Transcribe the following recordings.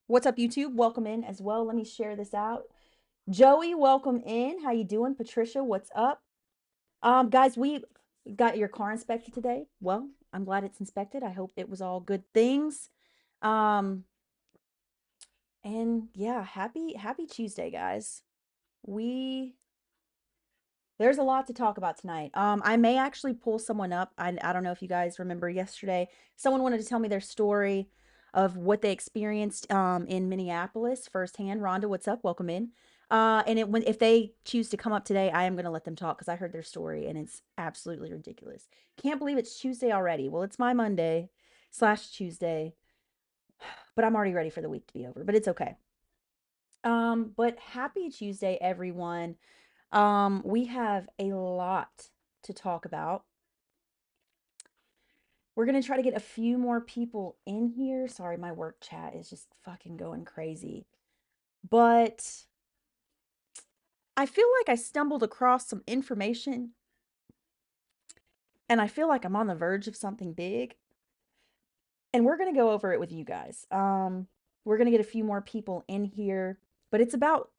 What's up, YouTube? Welcome in as well. Let me share this out. Joey, welcome in. How you doing? Patricia, what's up? Guys, we got your car inspected today. Well, I'm glad it's inspected. I hope it was all good things. Um, and yeah, happy Tuesday, guys. We There's a lot to talk about tonight. I may actually pull someone up. I don't know if you guys remember yesterday. Someone wanted to tell me their story of what they experienced in Minneapolis firsthand. Rhonda, what's up? Welcome in. If they choose to come up today, I am going to let them talk because I heard their story and it's absolutely ridiculous. Can't believe it's Tuesday already. Well, it's my Monday slash Tuesday, but I'm already ready for the week to be over. But it's okay. But happy Tuesday, everyone. We have a lot to talk about. We're going to try to get a few more people in here. Sorry, my work chat is just fucking going crazy. But I feel like I stumbled across some information and I feel like I'm on the verge of something big. And we're going to go over it with you guys. We're going to get a few more people in here, but it's about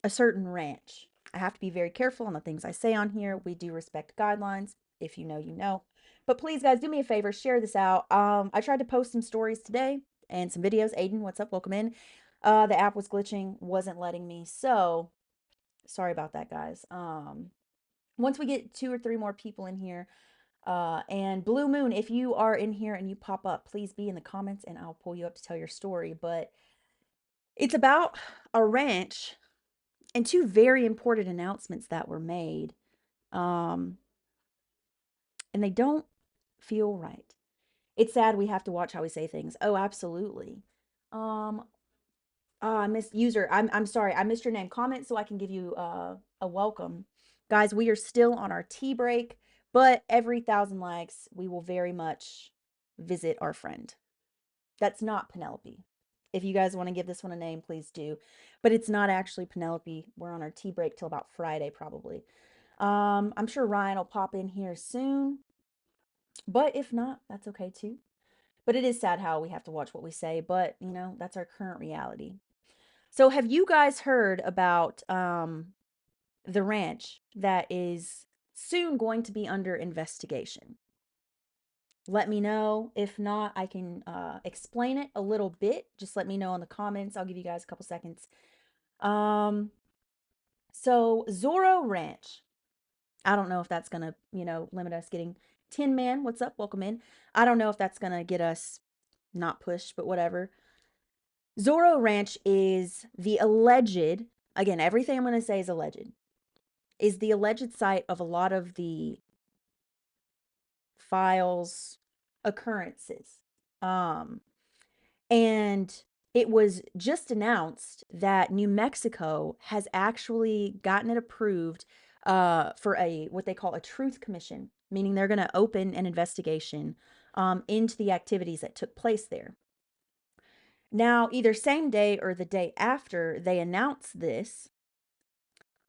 a certain ranch. I have to be very careful on the things I say on here. We do respect guidelines. If you know, you know. But please, guys, do me a favor, share this out. I tried to post some stories today and some videos. Aiden, what's up? Welcome in. The app was glitching, wasn't letting me. So sorry about that, guys. Once we get two or three more people in here, and Blue Moon, if you are in here and you pop up, please be in the comments and I'll pull you up to tell your story. But it's about a ranch and two very important announcements that were made. Um, and they don't feel right. It's sad we have to watch how we say things. Oh, absolutely. Um, I missed user. I'm sorry. I missed your name. Comment so I can give you a welcome. Guys, we are still on our tea break, but every 1,000 likes, we will very much visit our friend. That's not Penelope. If you guys want to give this one a name, please do. But it's not actually Penelope. We're on our tea break till about Friday, probably. I'm sure Ryan will pop in here soon. But if not, that's okay too. But it is sad how we have to watch what we say, but you know, that's our current reality. So have you guys heard about the ranch that is soon going to be under investigation? Let me know. If not, I can explain it a little bit. Just let me know in the comments. I'll give you guys a couple seconds. Um, so Zorro Ranch. I don't know if that's gonna, limit us getting Tin Man. What's up? Welcome in. I don't know if that's gonna get us not pushed, but whatever. Zorro Ranch is the alleged, again, everything I'm gonna say is alleged, is the alleged site of a lot of the files occurrences. Um, And it was just announced that New Mexico has actually gotten it approved for a what they call a truth commission, meaning they're going to open an investigation into the activities that took place there. Now, either same day or the day after they announced this,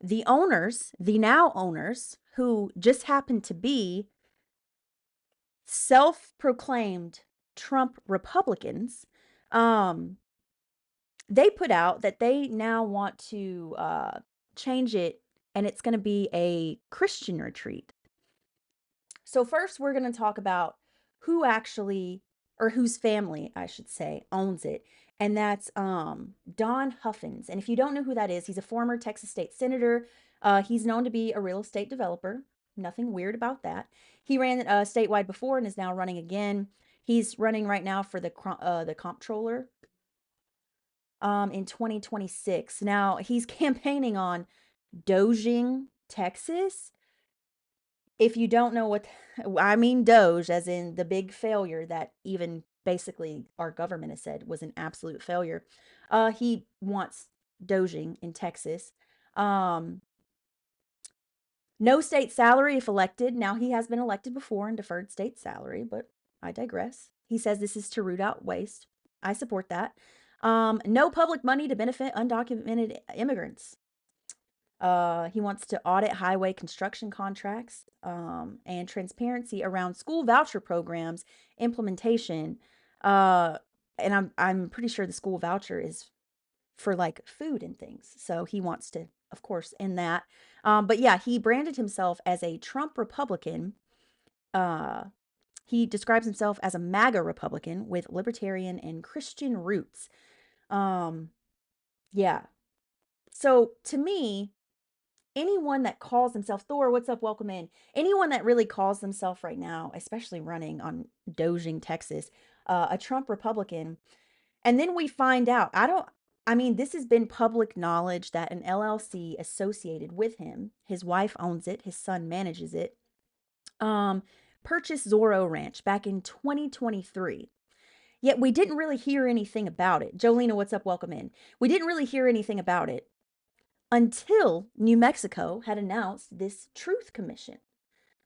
the owners, the now owners, who just happened to be self-proclaimed Trump Republicans, um, they put out that they now want to change it and it's going to be a Christian retreat. So, first, we're going to talk about who actually, or whose family, I should say, owns it. And that's Don Huffins. And if you don't know who that is, he's a former Texas state senator. He's known to be a real estate developer. Nothing weird about that. He ran statewide before and is now running again. He's running right now for the comptroller in 2026. Now, he's campaigning on Doging, Texas. If you don't know what I mean, Doge, as in the big failure that even basically our government has said was an absolute failure. He wants Doging in Texas. Um, no state salary if elected. Now, he has been elected before and deferred state salary, but I digress. He says this is to root out waste. I support that. No public money to benefit undocumented immigrants. He wants to audit highway construction contracts and transparency around school voucher programs implementation. Uh, and I'm pretty sure the school voucher is for like food and things. So he wants to, of course, end that. But yeah, he branded himself as a Trump Republican. Uh, he describes himself as a MAGA Republican with libertarian and Christian roots. Um, yeah. So to me, anyone that calls themselves Thor, what's up? Welcome in. Anyone that really calls themselves right now, especially running on Doging, Texas, a Trump Republican, and then we find out, I mean, this has been public knowledge that an LLC associated with him, his wife owns it, his son manages it, um, purchased Zorro Ranch back in 2023. Yet we didn't really hear anything about it. Jolena, what's up? Welcome in. We didn't really hear anything about it until New Mexico had announced this Truth Commission.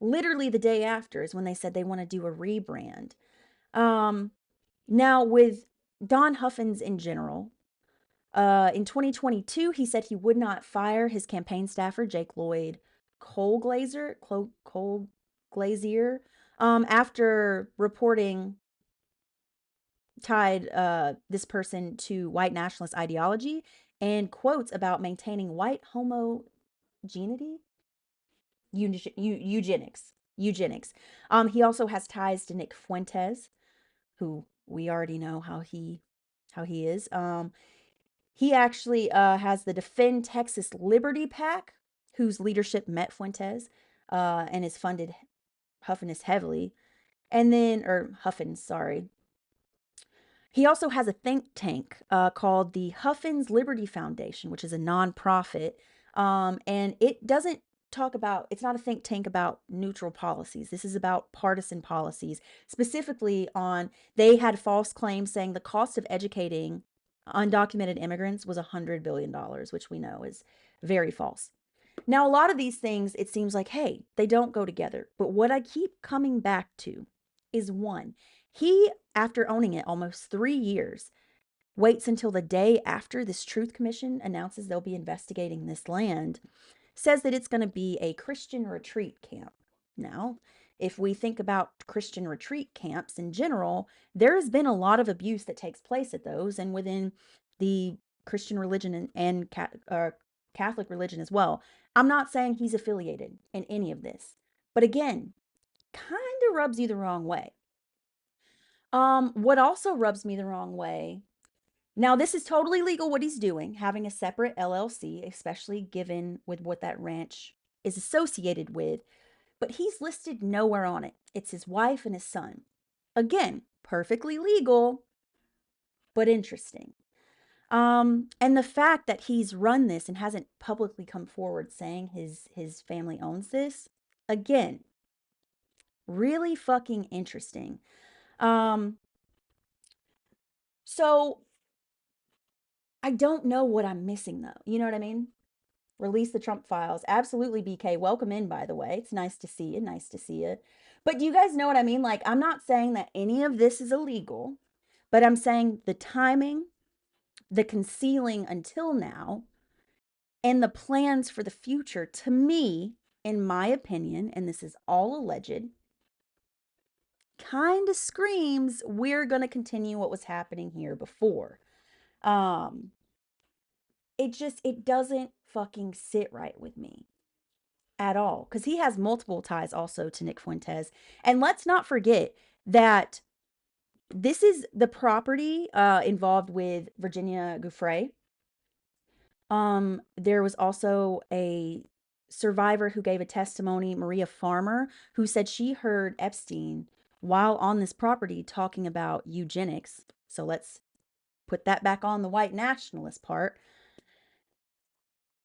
Literally the day after is when they said they want to do a rebrand. Um, Now, with Don Huffins in general, in 2022, he said he would not fire his campaign staffer, Jake Lloyd Cole Glazier, after reporting tied this person to white nationalist ideology and quotes about maintaining white homogeneity, eugenics. He also has ties to Nick Fuentes, who we already know how he is. He actually has the Defend Texas Liberty PAC, whose leadership met Fuentes and has funded Huffines heavily. And then, or Huffins, sorry. He also has a think tank called the Huffins Liberty Foundation, which is a nonprofit. And it doesn't talk about, it's not a think tank about neutral policies. This is about partisan policies, specifically on, they had false claims saying the cost of educating undocumented immigrants was $100 billion, which we know is very false. Now, a lot of these things, it seems like, hey, they don't go together. But what I keep coming back to is one, he, after owning it almost 3 years, waits until the day after this Truth Commission announces they'll be investigating this land, says that it's going to be a Christian retreat camp. Now, if we think about Christian retreat camps in general, there has been a lot of abuse that takes place at those and within the Christian religion and Catholic religion as well. I'm not saying he's affiliated in any of this, but again, kind of rubs you the wrong way. What also rubs me the wrong way, now this is totally legal what he's doing, having a separate LLC, especially given with what that ranch is associated with, but he's listed nowhere on it. It's his wife and his son. Again, perfectly legal, but interesting. And the fact that he's run this and hasn't publicly come forward saying his family owns this, again, really fucking interesting. Um, so I don't know what I'm missing though. You know what I mean? Release the Trump files. Absolutely, BK. Welcome in, by the way. It's nice to see you. Nice to see you. But do you guys know what I mean? Like, I'm not saying that any of this is illegal, but I'm saying the timing, the concealing until now, and the plans for the future, to me, in my opinion, and this is all alleged, kind of screams we're going to continue what was happening here before. Um, it doesn't fucking sit right with me at all because he has multiple ties also to Nick Fuentes. And let's not forget that this is the property involved with Virginia Giuffre. There was also a survivor who gave a testimony, Maria Farmer, who said she heard Epstein while on this property talking about eugenics. So let's put that back on the white nationalist part.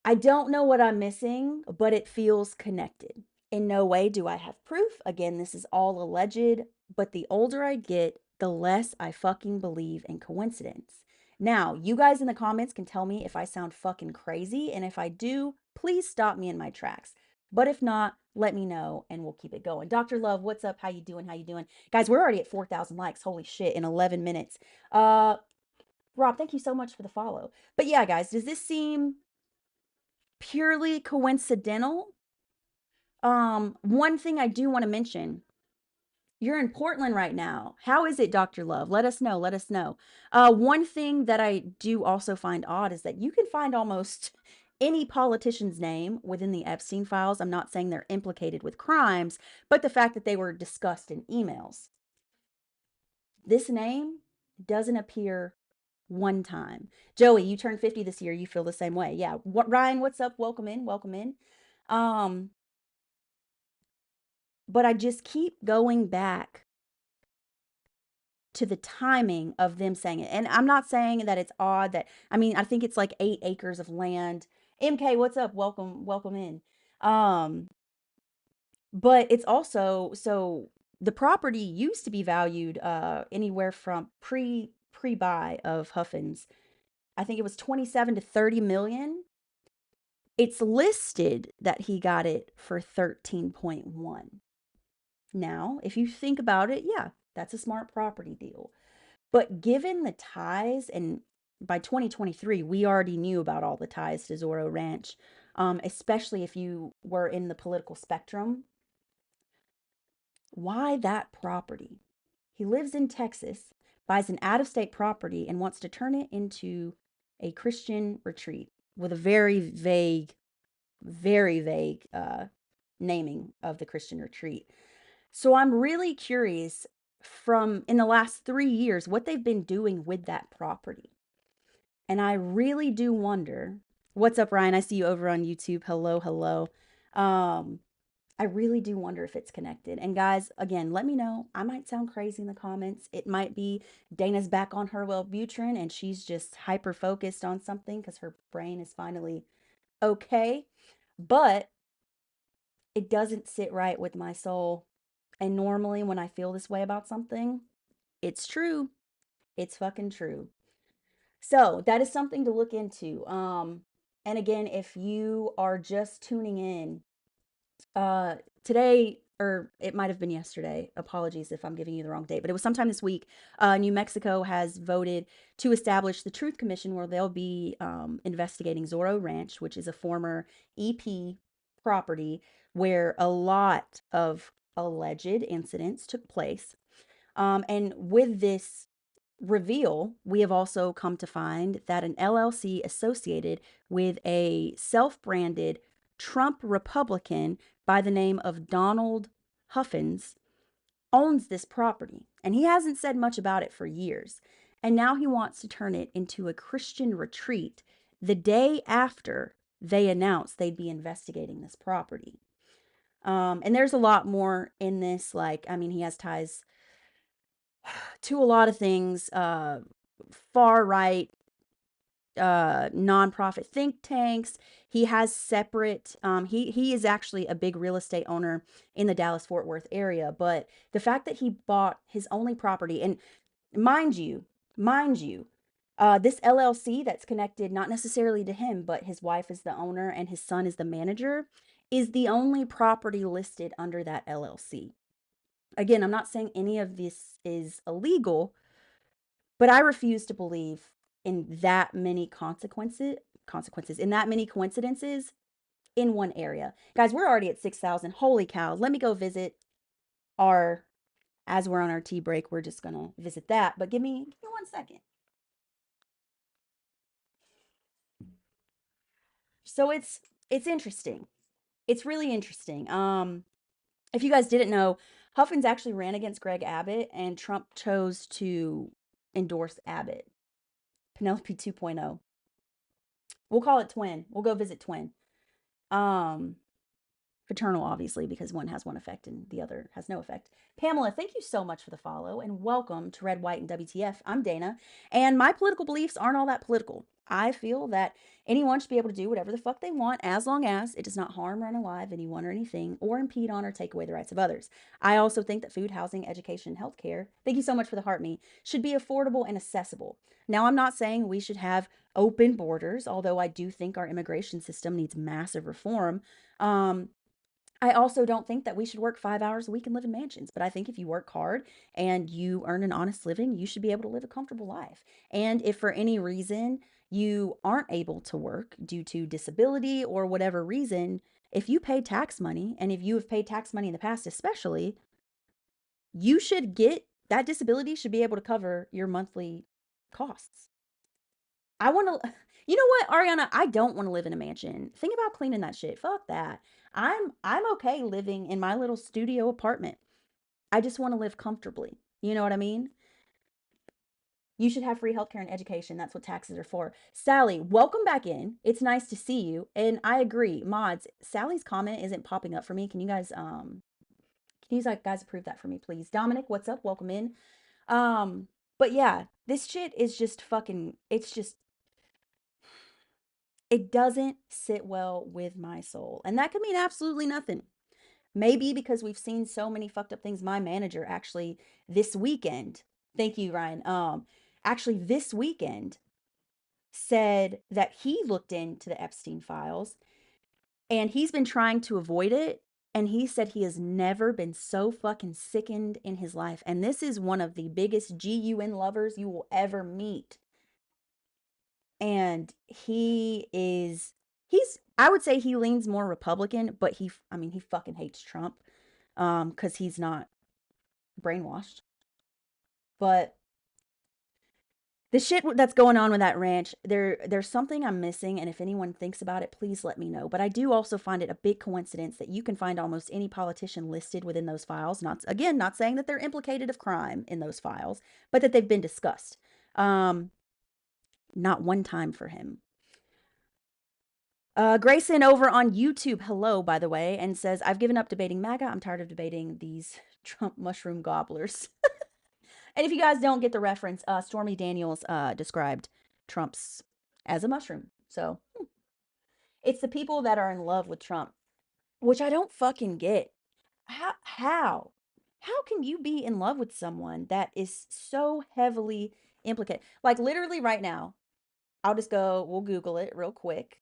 I don't know what I'm missing, but it feels connected. In no way do I have proof. Again, this is all alleged, but the older I get, the less I fucking believe in coincidence. Now, you guys in the comments can tell me if I sound fucking crazy, and if I do, please stop me in my tracks. But if not, let me know and we'll keep it going. Dr. Love, what's up? How you doing? How you doing? Guys, we're already at 4,000 likes. Holy shit, in 11 minutes. Rob, thank you so much for the follow. But yeah, guys, does this seem purely coincidental? One thing I do want to mention, You're in Portland right now. How is it, Dr. Love? Let us know. Let us know. One thing that I do also find odd is that you can find almost any politician's name within the Epstein files. I'm not saying they're implicated with crimes, but the fact that they were discussed in emails. This name doesn't appear one time. Joey, you turned 50 this year. You feel the same way. Yeah. Ryan, what's up? Welcome in. Welcome in. Um, but I just keep going back to the timing of them saying it. And I'm not saying that it's odd that, I mean, I think it's like 8 acres of land. MK, what's up? Welcome, welcome in. Um, but it's also, so the property used to be valued anywhere from pre-buy of Huffins. I think it was 27 to 30 million. It's listed that he got it for 13.1. Now, if you think about it, yeah, that's a smart property deal. But given the ties, and by 2023, we already knew about all the ties to Zorro Ranch, especially if you were in the political spectrum. Why that property? He lives in Texas, buys an out of state property, and wants to turn it into a Christian retreat with a very vague naming of the Christian retreat. So I'm really curious from in the last 3 years what they've been doing with that property. And I really do wonder, what's up, Ryan? I see you over on YouTube. Hello, hello. Um, I really do wonder if it's connected. And guys, again, let me know. I might sound crazy in the comments. It might be Dana's back on her Wellbutrin and she's just hyper focused on something because her brain is finally okay. But it doesn't sit right with my soul. And normally when I feel this way about something, it's true. It's fucking true. So that is something to look into. And again, if you are just tuning in, uh, today, or it might have been yesterday, apologies if I'm giving you the wrong date, but it was sometime this week, New Mexico has voted to establish the Truth Commission where they'll be investigating Zorro Ranch, which is a former EP property where a lot of alleged incidents took place. And with this reveal, we have also come to find that an LLC associated with a self branded Trump Republican by the name of Donald Huffins owns this property. And he hasn't said much about it for years. And now he wants to turn it into a Christian retreat the day after they announced they'd be investigating this property. And there's a lot more in this. Like, I mean, he has ties to a lot of things, far right, nonprofit think tanks. He has separate, he is actually a big real estate owner in the Dallas Fort Worth area. But the fact that he bought his only property, and mind you, mind you, this LLC that's connected not necessarily to him, but his wife is the owner and his son is the manager, is the only property listed under that LLC. Again, I'm not saying any of this is illegal, but I refuse to believe in that many consequences, in that many coincidences in one area. Guys, we're already at 6,000. Holy cow. Let me go visit our, as we're on our tea break, we're just going to visit that. But give me 1 second. So it's interesting. It's really interesting. If you guys didn't know, Huffins actually ran against Greg Abbott and Trump chose to endorse Abbott. Penelope 2.0. We'll call it twin. We'll go visit twin. Um, Fraternal, obviously, because one has one effect and the other has no effect. Pamela, thank you so much for the follow and welcome to Red, White, and WTF. I'm Dana, and my political beliefs aren't all that political. I feel that anyone should be able to do whatever the fuck they want as long as it does not harm or unalive anyone or anything or impede on or take away the rights of others. I also think that food, housing, education, and healthcare, thank you so much for the heart me, should be affordable and accessible. Now, I'm not saying we should have open borders, although I do think our immigration system needs massive reform. I also don't think that we should work 5 hours a week and live in mansions, but I think if you work hard and you earn an honest living, you should be able to live a comfortable life. And if for any reason you aren't able to work due to disability or whatever reason, if you pay tax money, and if you have paid tax money in the past, especially, you should get that disability should be able to cover your monthly costs. I want to, you know what, Ariana? I don't want to live in a mansion. Think about cleaning that shit. Fuck that. I'm okay living in my little studio apartment. I just want to live comfortably. You know what I mean? You should have free healthcare and education. That's what taxes are for. Sally, welcome back in. It's nice to see you. And I agree. Mods, Sally's comment isn't popping up for me. Can you guys approve that for me, please? Dominic, what's up? Welcome in. But yeah, this shit is just fucking, it's just, it doesn't sit well with my soul. And that could mean absolutely nothing. Maybe because we've seen so many fucked up things. My manager actually this weekend, thank you, Ryan. Actually this weekend said that he looked into the Epstein files and he's been trying to avoid it. And he said he has never been so fucking sickened in his life. And this is one of the biggest GUN lovers you will ever meet. And I would say he leans more Republican, but he fucking hates Trump. Because he's not brainwashed. But the shit that's going on with that ranch, there's something I'm missing, and if anyone thinks about it, please let me know. But I do also find it a big coincidence that you can find almost any politician listed within those files. Not saying that they're implicated of crime in those files, but that they've been discussed. Not one time for him. Grayson over on YouTube, hello, by the way, and says, I've given up debating MAGA. I'm tired of debating these Trump mushroom gobblers. And if you guys don't get the reference, Stormy Daniels described Trump's as a mushroom. So it's the people that are in love with Trump, which I don't fucking get. How can you be in love with someone that is so heavily implicated? Like literally right now, we'll Google it real quick.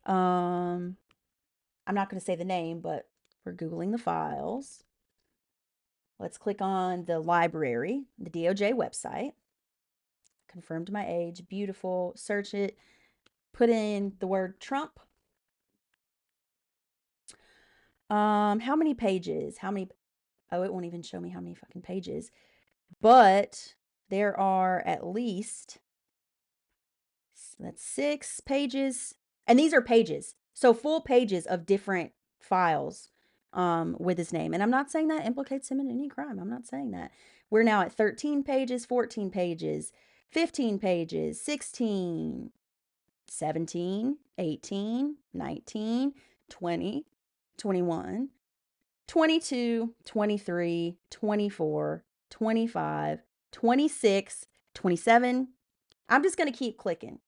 I'm not going to say the name, but we're Googling the files. Let's click on the library, the DOJ website. Confirmed my age. Beautiful. Search it. Put in the word Trump. How many pages? Oh, it won't even show me how many fucking pages. But there are at least, that's 6 pages. And these are pages. So full pages of different files with his name. And I'm not saying that implicates him in any crime. I'm not saying that. We're now at 13 pages, 14 pages, 15 pages, 16, 17, 18, 19, 20, 21, 22, 23, 24, 25, 26, 27. I'm just going to keep clicking.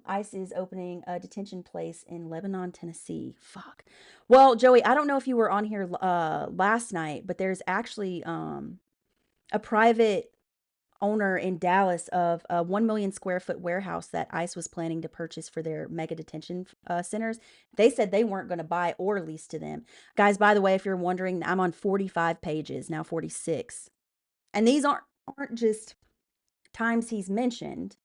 ICE is opening a detention place in Lebanon, Tennessee. Fuck. Well, Joey, I don't know if you were on here last night, but there's actually a private owner in Dallas of a 1 million square foot warehouse that ICE was planning to purchase for their mega detention centers. They said they weren't going to buy or lease to them. Guys, by the way, if you're wondering, I'm on 45 pages, now 46. And these aren't just times he's mentioned.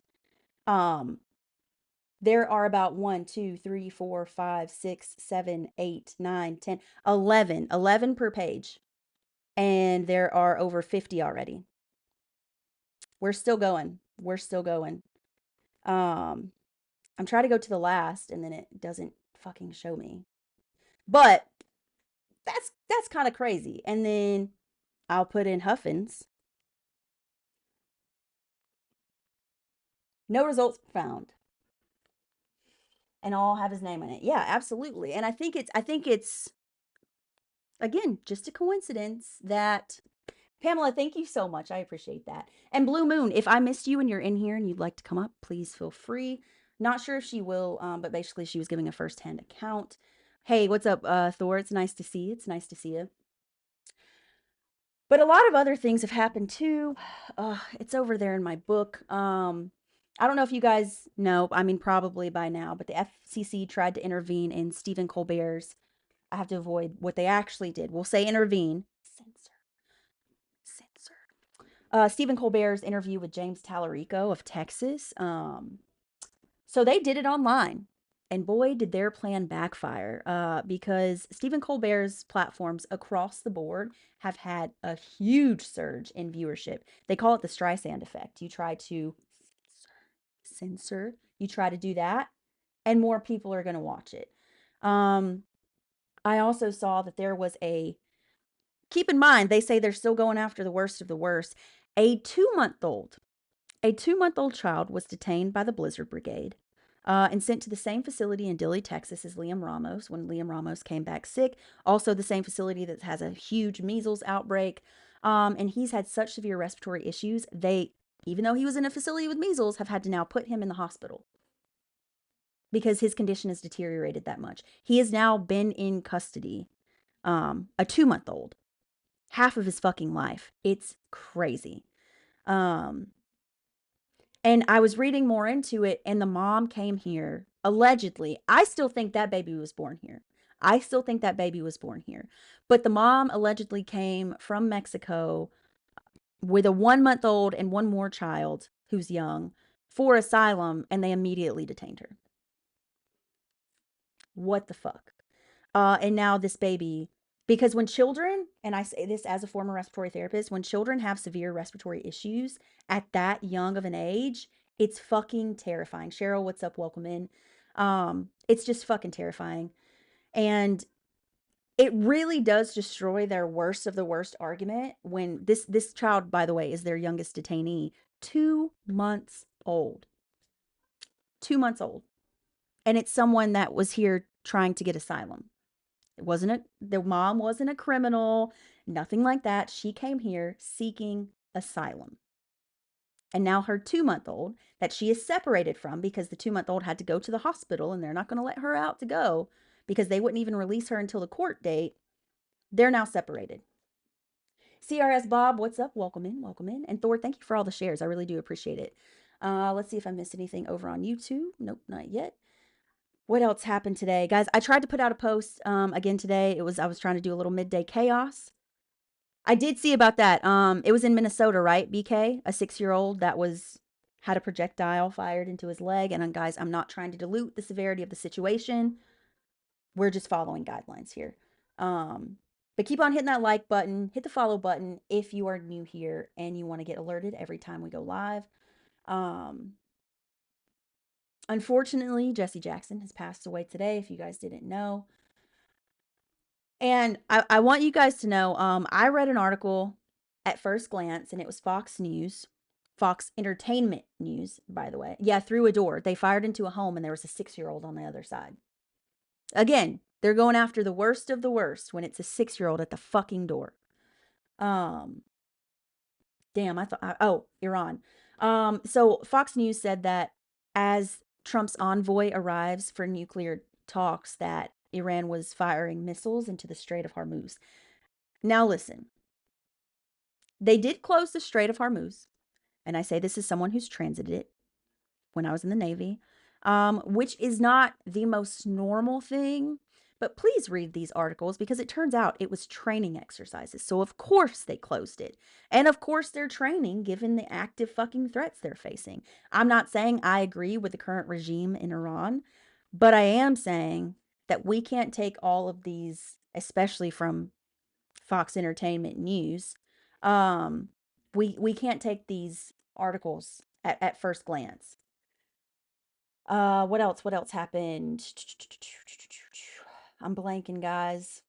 There are about 1, 2, 3, 4, 5, 6, 7, 8, 9, 10, 11 per page. And there are over 50 already. We're still going. I'm trying to go to the last and then it doesn't fucking show me. But that's kind of crazy. And then I'll put in Huffins. No results found. And all have his name in it. Yeah, absolutely. And I think it's again just a coincidence that Pamela, thank you so much. I appreciate that. And Blue Moon, if I missed you and you're in here and you'd like to come up, please feel free. Not sure if she will, but basically she was giving a firsthand account. Hey, what's up, Thor? It's nice to see you. It's nice to see you. But a lot of other things have happened too. It's over there in my book. I don't know if you guys know, I mean, probably by now, but the FCC tried to intervene in Stephen Colbert's, I have to avoid what they actually did. We'll say intervene. Censor. Stephen Colbert's interview with James Tallarico of Texas. So they did it online. And boy, did their plan backfire, because Stephen Colbert's platforms across the board have had a huge surge in viewership. They call it the Streisand effect. You try to censor, you try to do that, and more people are going to watch it. Um, I also saw that there was a, keep in mind, they say they're still going after the worst of the worst. A 2 month old a 2 month old child was detained by the Blizzard Brigade, and sent to the same facility in Dilley, Texas as Liam Ramos when Liam Ramos came back sick. Also, the same facility that has a huge measles outbreak. And he's had such severe respiratory issues, even though he was in a facility with measles, have had to now put him in the hospital because his condition has deteriorated that much. He has now been in custody, a 2 month old, half of his fucking life. It's crazy. Um, And I was reading more into it, and the mom came here allegedly. I still think that baby was born here. I still think that baby was born here. But the mom allegedly came from Mexico with a 1 month old and one more child who's young for asylum, and they immediately detained her. What the fuck? And now this baby, because when children, and I say this as a former respiratory therapist, when children have severe respiratory issues at that young of an age, it's fucking terrifying. Cheryl, what's up? Welcome in. It's just fucking terrifying. And it really does destroy their worst of the worst argument when this child, by the way, is their youngest detainee, 2 months old. 2 months old. And it's someone that was here trying to get asylum. It wasn't the mom wasn't a criminal, nothing like that. She came here seeking asylum. And now her 2 month old that she is separated from, because the 2 month old had to go to the hospital and they're not going to let her out to go because they wouldn't even release her until the court date. They're now separated. CRS Bob, what's up? Welcome in, welcome in. And Thor, thank you for all the shares. I really do appreciate it. Let's see if I missed anything over on YouTube. Nope, not yet. What else happened today, guys? I tried to put out a post again today. I was trying to do a little midday chaos. I did see about that. It was in Minnesota, right? BK, a 6-year-old that had a projectile fired into his leg. And guys, I'm not trying to dilute the severity of the situation. We're just following guidelines here. But keep on hitting that like button, hit the follow button if you are new here and you want to get alerted every time we go live. Unfortunately, Jesse Jackson has passed away today, if you guys didn't know. And I want you guys to know, I read an article at first glance, and it was Fox News, Fox Entertainment News, by the way. Yeah, through a door. They fired into a home, and there was a 6-year-old on the other side. Again, they're going after the worst of the worst when it's a 6-year-old at the fucking door. Damn, Iran. So Fox News said that as Trump's envoy arrives for nuclear talks, that Iran was firing missiles into the Strait of Hormuz. Now listen, they did close the Strait of Hormuz, and I say this as someone who's transited it when I was in the Navy, which is not the most normal thing. But please read these articles, because it turns out it was training exercises. So of course they closed it. And of course they're training given the active fucking threats they're facing. I'm not saying I agree with the current regime in Iran, but I am saying that we can't take all of these, especially from Fox Entertainment News. We can't take these articles at first glance. What else? What else happened? I'm blanking, guys.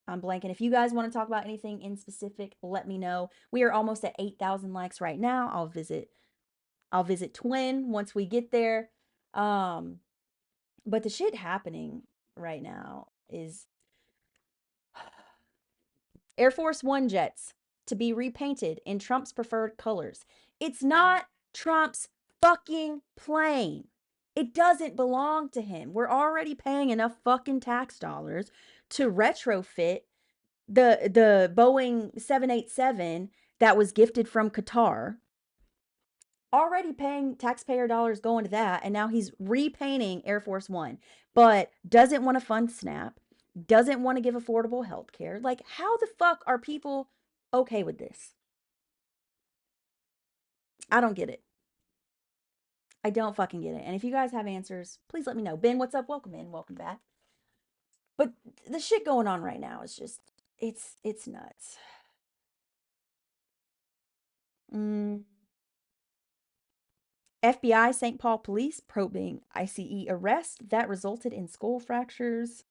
I'm blanking. If you guys want to talk about anything in specific, let me know. We are almost at 8,000 likes right now. I'll visit Twin once we get there. But the shit happening right now is Air Force One jets to be repainted in Trump's preferred colors. It's not Trump's fucking plane. It doesn't belong to him. We're already paying enough fucking tax dollars to retrofit the Boeing 787 that was gifted from Qatar. Already paying taxpayer dollars going to that, and now he's repainting Air Force One, but doesn't want to fund SNAP, doesn't want to give affordable health care. Like, how the fuck are people okay with this? I don't get it. I don't fucking get it. And if you guys have answers, please let me know. Ben, what's up? Welcome in. Welcome back. But the shit going on right now is just it's nuts. Mm. FBI St. Paul police probing ICE arrest that resulted in skull fractures.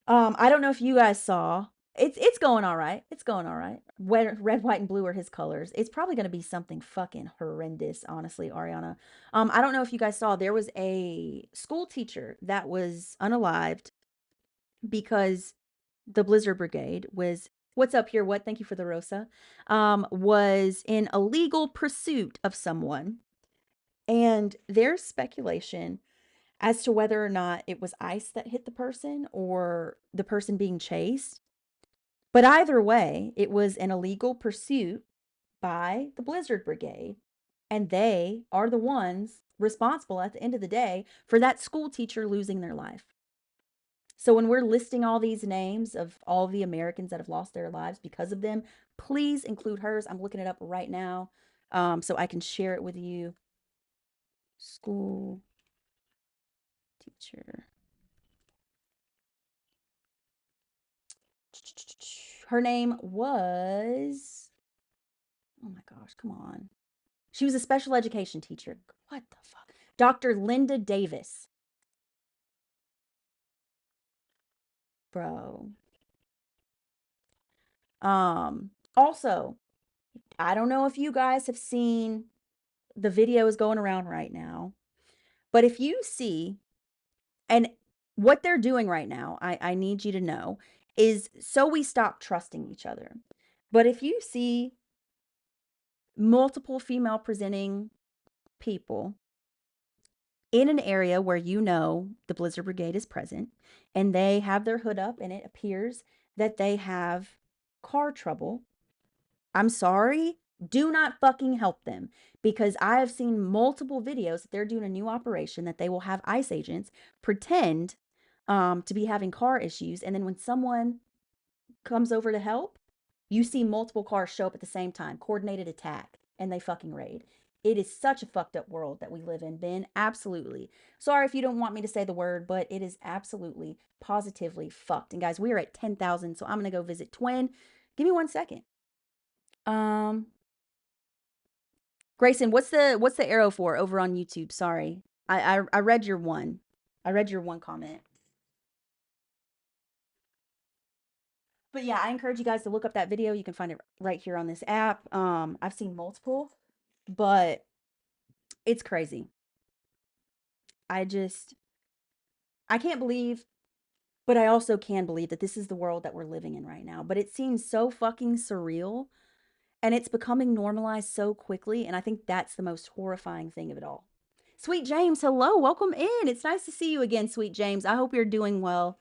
I don't know if you guys saw. It's going all right. It's going all right. Red, white, and blue are his colors. It's probably going to be something fucking horrendous, honestly, Ariana. I don't know if you guys saw. There was a school teacher that was unalived because the Blizzard Brigade was. What's up here? What? Thank you for the Rosa. Was in illegal pursuit of someone, and there's speculation as to whether or not it was ice that hit the person or the person being chased. But either way, it was an illegal pursuit by the Blizzard Brigade. And they are the ones responsible at the end of the day for that school teacher losing their life. So when we're listing all these names of all the Americans that have lost their lives because of them, please include hers. I'm looking it up right now so I can share it with you. School teacher. Her name was, oh my gosh, come on. She was a special education teacher. What the fuck? Dr. Linda Davis. Bro. Also, I don't know if you guys have seen the videos going around right now, but if you see, and what they're doing right now, I need you to know, is so we stop trusting each other. But if you see multiple female presenting people in an area where you know the Blizzard Brigade is present and they have their hood up and it appears that they have car trouble, I'm sorry, do not fucking help them, because I have seen multiple videos that they're doing a new operation that they will have ICE agents pretend to be having car issues, and then when someone comes over to help, you see multiple cars show up at the same time, coordinated attack, and they fucking raid. It is such a fucked up world that we live in, Ben. Absolutely. Sorry if you don't want me to say the word, but it is absolutely, positively fucked. And guys, we are at 10,000, so I'm going to go visit Twin. Give me 1 second. Um, Grayson, what's the arrow for over on YouTube? Sorry. I read your one. I read your one comment. But yeah, I encourage you guys to look up that video. You can find it right here on this app. I've seen multiple, but it's crazy. I just I can't believe, but I also can believe that this is the world that we're living in right now. But it seems so fucking surreal and it's becoming normalized so quickly, and I think that's the most horrifying thing of it all. Sweet James, hello, welcome in. It's nice to see you again, Sweet James. I hope you're doing well.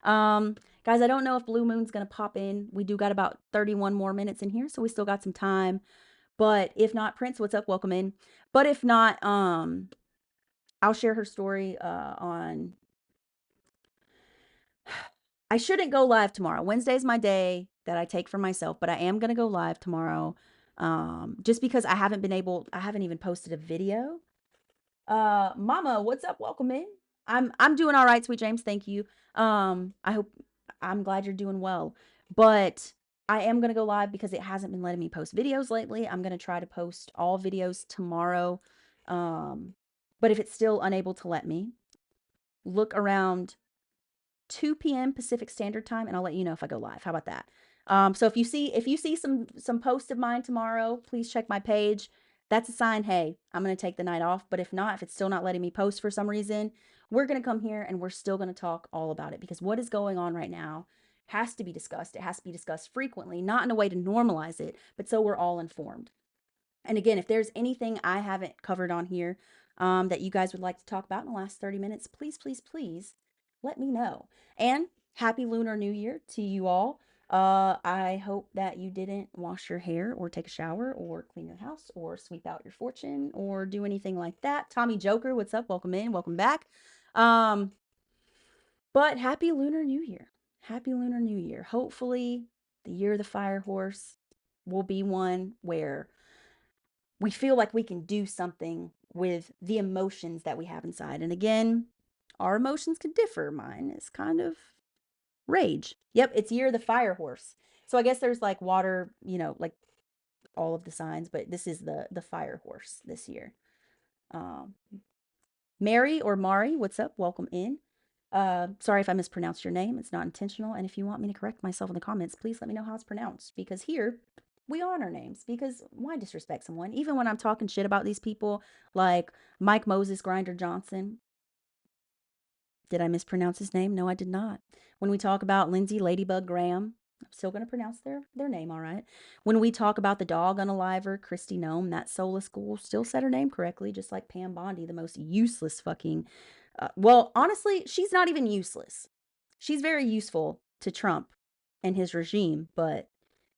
Guys, I don't know if Blue Moon's gonna pop in. We do got about 31 more minutes in here, so we still got some time. But if not, Prince, what's up? Welcome in. But if not, I'll share her story on. I shouldn't go live tomorrow. Wednesday's my day that I take for myself, but I am gonna go live tomorrow. Just because I haven't even posted a video. Mama, what's up? Welcome in. I'm doing all right, Sweet James. Thank you. I'm glad you're doing well. But I am gonna go live because it hasn't been letting me post videos lately. I'm gonna try to post all videos tomorrow. But if it's still unable to let me, look around 2 p.m. Pacific Standard Time, and I'll let you know if I go live. How about that? So if you see some posts of mine tomorrow, please check my page. That's a sign, hey, I'm gonna take the night off. But if not, if it's still not letting me post for some reason, we're gonna come here and we're still gonna talk all about it, because what is going on right now has to be discussed. It has to be discussed frequently, not in a way to normalize it, but so we're all informed. And again, if there's anything I haven't covered on here that you guys would like to talk about in the last 30 minutes, please, please, please let me know. And happy Lunar New Year to you all. I hope that you didn't wash your hair or take a shower or clean your house or sweep out your fortune or do anything like that. Tommy Joker, what's up? Welcome in. Welcome back. But happy Lunar New Year. Happy Lunar New Year. Hopefully, the year of the fire horse will be one where we feel like we can do something with the emotions that we have inside. And again, our emotions can differ. Mine is kind of rage. Yep, it's year of the fire horse. So I guess there's like water, like all of the signs, but this is the fire horse this year. Um, Mary or Mari, what's up? Welcome in. Sorry if I mispronounced your name. It's not intentional. And if you want me to correct myself in the comments, please let me know how it's pronounced. Because here, we honor names. Because why disrespect someone? Even when I'm talking shit about these people, like Mike Moses Grinder Johnson. Did I mispronounce his name? No, I did not. When we talk about Lindsay Ladybug Graham, I'm still going to pronounce their name all right. When we talk about the dog unaliver, Christy Nome, that soulless school still said her name correctly, just like Pam Bondi, the most useless fucking. Well, honestly, she's not even useless. She's very useful to Trump and his regime, but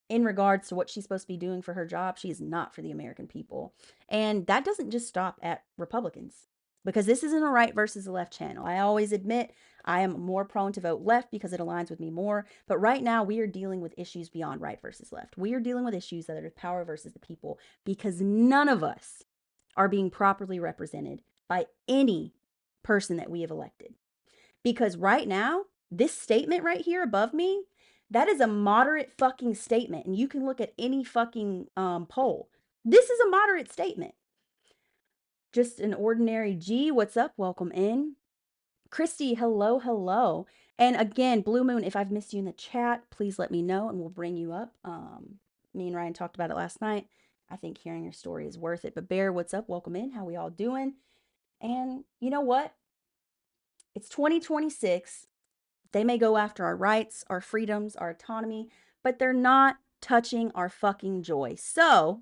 in regards to what she's supposed to be doing for her job, she is not for the American people. And that doesn't just stop at Republicans, because this isn't a right versus a left channel. I always admit I am more prone to vote left because it aligns with me more. But right now, we are dealing with issues beyond right versus left. We are dealing with issues that are power versus the people, because none of us are being properly represented by any person that we have elected. Because right now, this statement right here above me, that is a moderate fucking statement. And you can look at any fucking poll. This is a moderate statement. Just an ordinary G. What's up? Welcome in. Christy, hello, hello. And again, Blue Moon, if I've missed you in the chat, please let me know and we'll bring you up. Me and Ryan talked about it last night. I think hearing your story is worth it. But Bear, what's up? Welcome in. How we all doing? And you know what? It's 2026. They may go after our rights, our freedoms, our autonomy, but they're not touching our fucking joy. So,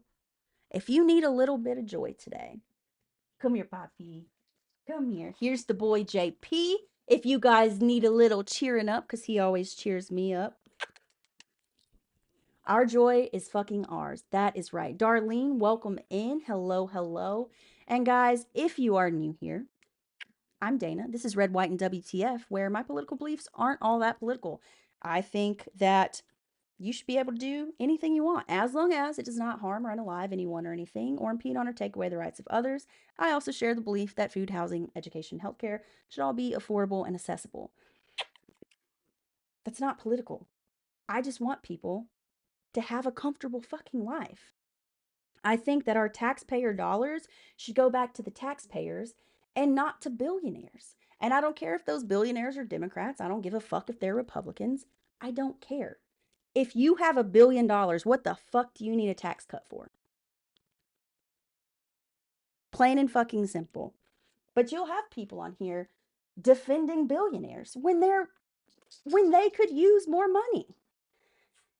if you need a little bit of joy today, come here, Poppy. Come here. Here's the boy JP. If you guys need a little cheering up, because he always cheers me up. Our joy is fucking ours. That is right. Darlene, welcome in. Hello, hello. And guys, if you are new here, I'm Dana. This is Red, White, and WTF, where my political beliefs aren't all that political. I think that you should be able to do anything you want, as long as it does not harm or unalive anyone or anything, or impede on or take away the rights of others. I also share the belief that food, housing, education, healthcare should all be affordable and accessible. That's not political. I just want people to have a comfortable fucking life. I think that our taxpayer dollars should go back to the taxpayers and not to billionaires. And I don't care if those billionaires are Democrats. I don't give a fuck if they're Republicans. I don't care. If you have $1 billion, what the fuck do you need a tax cut for? Plain and fucking simple. But you'll have people on here defending billionaires when they could use more money.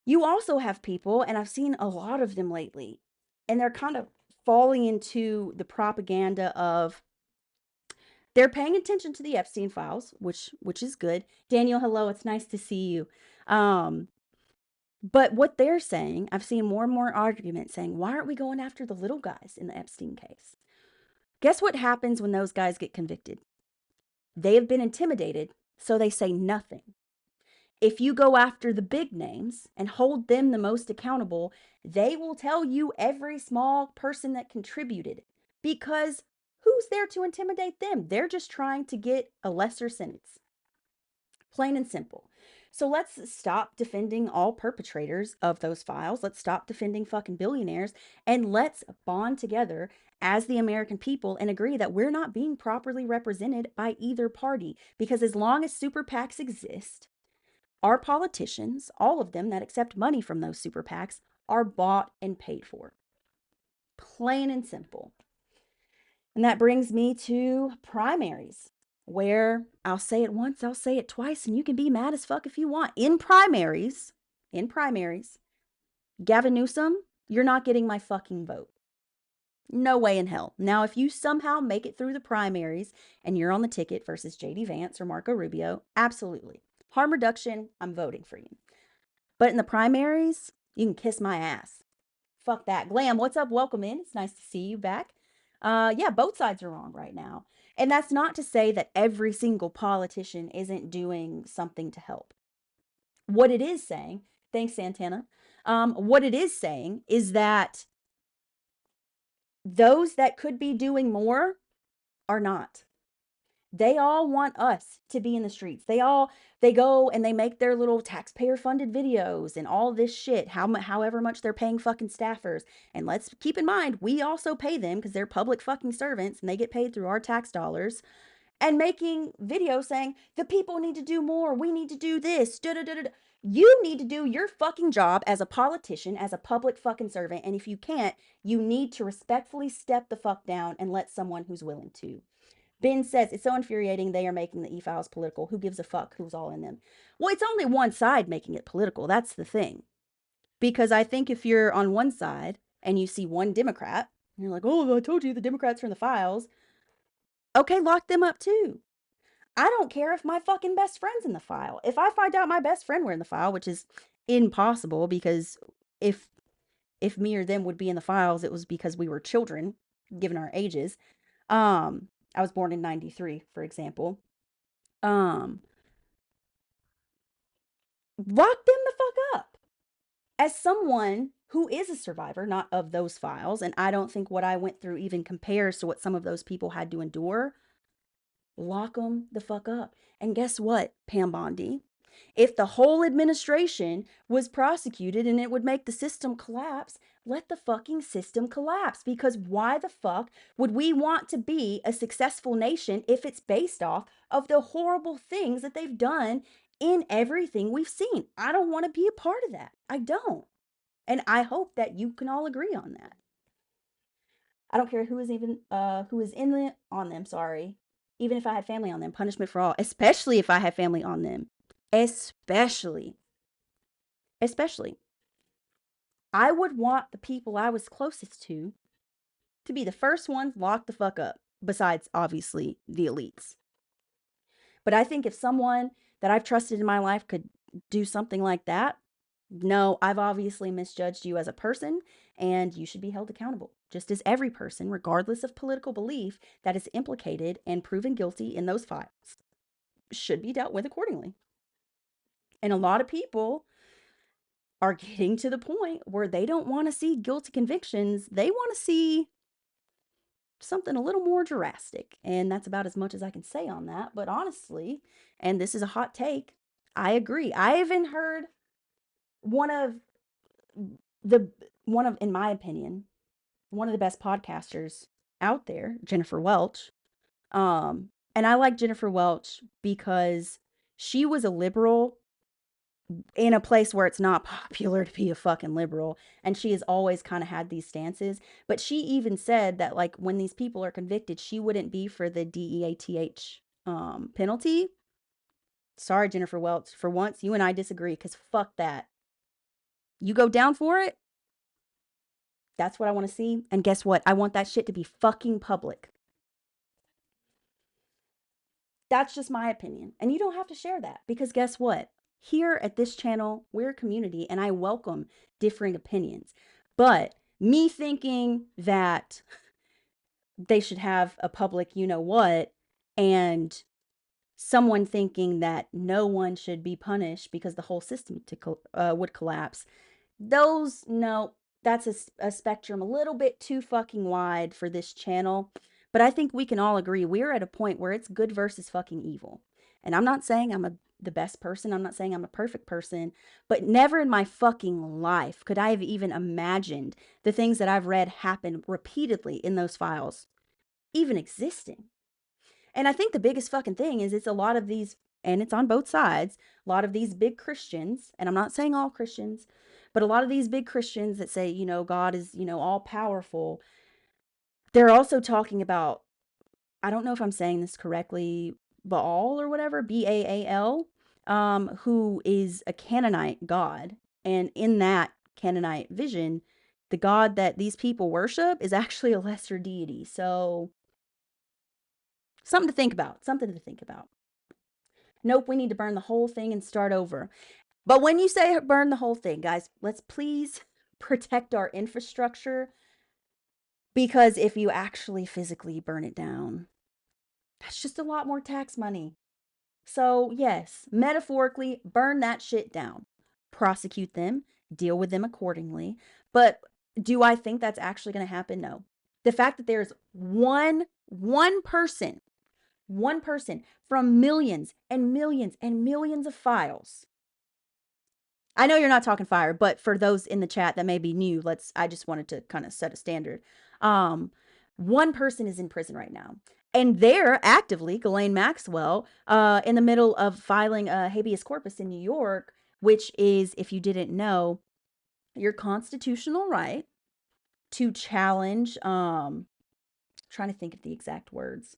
You also have people, and I've seen a lot of them lately, and they're kind of falling into the propaganda of they're paying attention to the Epstein files, which is good. Daniel, hello, it's nice to see you. But what they're saying, I've seen more and more arguments saying, why aren't we going after the little guys in the Epstein case? Guess what happens when those guys get convicted? They have been intimidated, so they say nothing. If you go after the big names and hold them the most accountable, they will tell you every small person that contributed, because who's there to intimidate them? They're just trying to get a lesser sentence. Plain and simple. So let's stop defending all perpetrators of those files. Let's stop defending fucking billionaires, and let's bond together as the American people and agree that we're not being properly represented by either party. Because as long as super PACs exist, our politicians, all of them that accept money from those super PACs, are bought and paid for. Plain and simple. And that brings me to primaries, where I'll say it once, I'll say it twice, and you can be mad as fuck if you want. In primaries, Gavin Newsom, you're not getting my fucking vote. No way in hell. Now, if you somehow make it through the primaries and you're on the ticket versus JD Vance or Marco Rubio, absolutely. Harm reduction, I'm voting for you. But in the primaries, you can kiss my ass. Fuck that. Glam, what's up? Welcome in. It's nice to see you back. Yeah, both sides are wrong right now. And that's not to say that every single politician isn't doing something to help. What it is saying, thanks, Santana. What it is saying is that those that could be doing more are not. They all want us to be in the streets. They go and they make their little taxpayer funded videos and all this shit, however much they're paying fucking staffers. And let's keep in mind, we also pay them because they're public fucking servants and they get paid through our tax dollars. And making videos saying the people need to do more. We need to do this. Da, da, da, da. You need to do your fucking job as a politician, as a public fucking servant. And if you can't, you need to respectfully step the fuck down and let someone who's willing to. Ben says it's so infuriating they are making the e-files political. Who gives a fuck who's all in them? Well, it's only one side making it political. That's the thing. Because I think if you're on one side and you see one Democrat, and you're like, oh, I told you the Democrats are in the files. Okay, lock them up too. I don't care if my fucking best friend's in the file. If I find out my best friend were in the file, which is impossible because if if me or them would be in the files, it was because we were children, given our ages. I was born in 93, for example. Um, Lock them the fuck up. As someone who is a survivor, not of those files, and I don't think what I went through even compares to what some of those people had to endure, lock them the fuck up. And guess what, Pam Bondi? If the whole administration was prosecuted and it would make the system collapse, let the fucking system collapse. Because why the fuck would we want to be a successful nation if it's based off of the horrible things that they've done in everything we've seen? I don't want to be a part of that. I don't. And I hope that you can all agree on that. I don't care who is in the on them, sorry. Even if I had family on them, punishment for all, especially if I had family on them. Especially. Especially. I would want the people I was closest to be the first ones locked the fuck up, besides obviously the elites. But I think if someone that I've trusted in my life could do something like that, no, I've obviously misjudged you as a person and you should be held accountable. Just as every person, regardless of political belief, that is implicated and proven guilty in those files should be dealt with accordingly. And a lot of people are getting to the point where they don't want to see guilty convictions. They want to see something a little more drastic. And that's about as much as I can say on that. But honestly, and this is a hot take, I agree. I even heard one of in my opinion, one of the best podcasters out there, Jennifer Welch. And I like Jennifer Welch because she was a liberal in a place where it's not popular to be a fucking liberal, and she has always kind of had these stances. But she even said that like when these people are convicted, she wouldn't be for the DEATH penalty. Sorry, Jennifer Welch, for once you and I disagree, because fuck that. You go down for it, that's what I want to see. And guess what, I want that shit to be fucking public. That's just my opinion. And you don't have to share that, because guess what? Here at this channel, we're a community and I welcome differing opinions. But me thinking that they should have a public you know what, and someone thinking that no one should be punished because the whole system would collapse, those, no, that's a spectrum a little bit too fucking wide for this channel. But I think we can all agree we're at a point where it's good versus fucking evil. And I'm not saying the best person. I'm not saying I'm a perfect person, but never in my fucking life could I have even imagined the things that I've read happen repeatedly in those files even existing. And I think the biggest fucking thing is it's a lot of these, and it's on both sides, a lot of these big Christians, and I'm not saying all Christians, but a lot of these big Christians that say, God is, all powerful. They're also talking about, I don't know if I'm saying this correctly, Baal or whatever, Baal, who is a Canaanite god. And in that Canaanite vision, the god that these people worship is actually a lesser deity. So something to think about, something to think about. Nope, we need to burn the whole thing and start over. But when you say burn the whole thing, guys, let's please protect our infrastructure, because if you actually physically burn it down, that's just a lot more tax money. So, yes, metaphorically, burn that shit down. Prosecute them, deal with them accordingly. But do I think that's actually going to happen? No. The fact that there's one person from millions and millions and millions of files. I know you're not talking fire, but for those in the chat that may be new, I just wanted to kind of set a standard. One person is in prison right now. And they're actively, Ghislaine Maxwell, in the middle of filing a habeas corpus in New York, which is, if you didn't know, your constitutional right to challenge, trying to think of the exact words,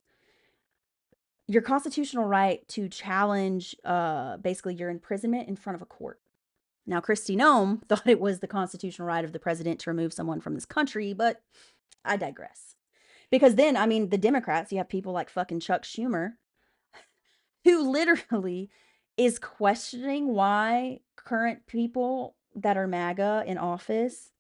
your constitutional right to challenge basically your imprisonment in front of a court. Now, Kristi Noem thought it was the constitutional right of the president to remove someone from this country, but I digress. Because then, I mean, the Democrats, you have people like fucking Chuck Schumer, who literally is questioning why current people that are MAGA in office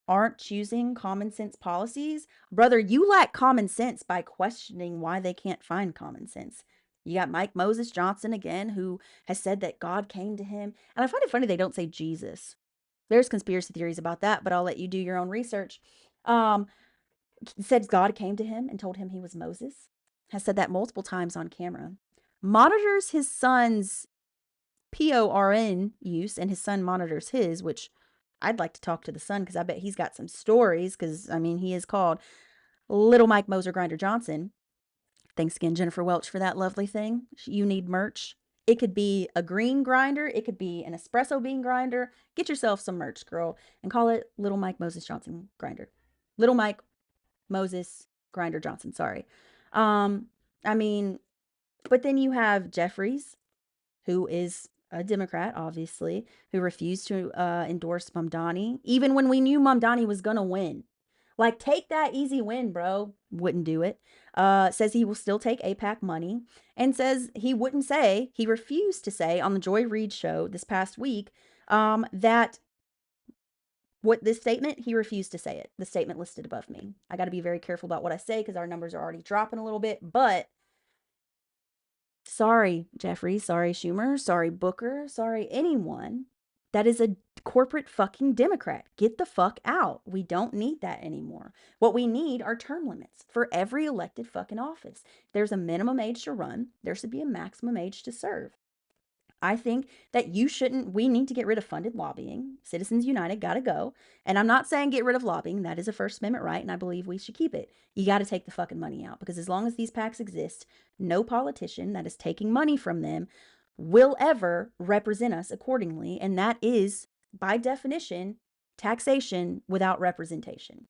aren't choosing common sense policies. Brother, you lack common sense by questioning why they can't find common sense. You got Mike Moses Johnson again, who has said that God came to him. And I find it funny they don't say Jesus. There's conspiracy theories about that, but I'll let you do your own research. Said God came to him and told him he was Moses. Has said that multiple times on camera. Monitors his son's PORN use, and his son monitors his, which I'd like to talk to the son because I bet he's got some stories, because, I mean, he is called Little Mike Moser Grinder Johnson. Thanks again, Jennifer Welch, for that lovely thing. You need merch. It could be a green grinder. It could be an espresso bean grinder. Get yourself some merch, girl, and call it Little Mike Moses Johnson Grinder. Little Mike Moses Grinder Johnson, sorry. I mean, but then you have Jeffries, who is a Democrat, obviously, who refused to endorse Mamdani, even when we knew Mamdani was going to win. Like, take that easy win, bro. Wouldn't do it. Says he will still take AIPAC money, and says he refused to say on the Joy Reid show this past week that what this statement, he refused to say it. The statement listed above me. I got to be very careful about what I say because our numbers are already dropping a little bit, but sorry, Jeffrey, sorry, Schumer, sorry, Booker, sorry, anyone that is a corporate fucking Democrat. Get the fuck out. We don't need that anymore. What we need are term limits for every elected fucking office. There's a minimum age to run. There should be a maximum age to serve. I think that we need to get rid of funded lobbying. Citizens United got to go. And I'm not saying get rid of lobbying. That is a First Amendment right, and I believe we should keep it. You got to take the fucking money out, because as long as these PACs exist, no politician that is taking money from them will ever represent us accordingly. And that is, by definition, taxation without representation.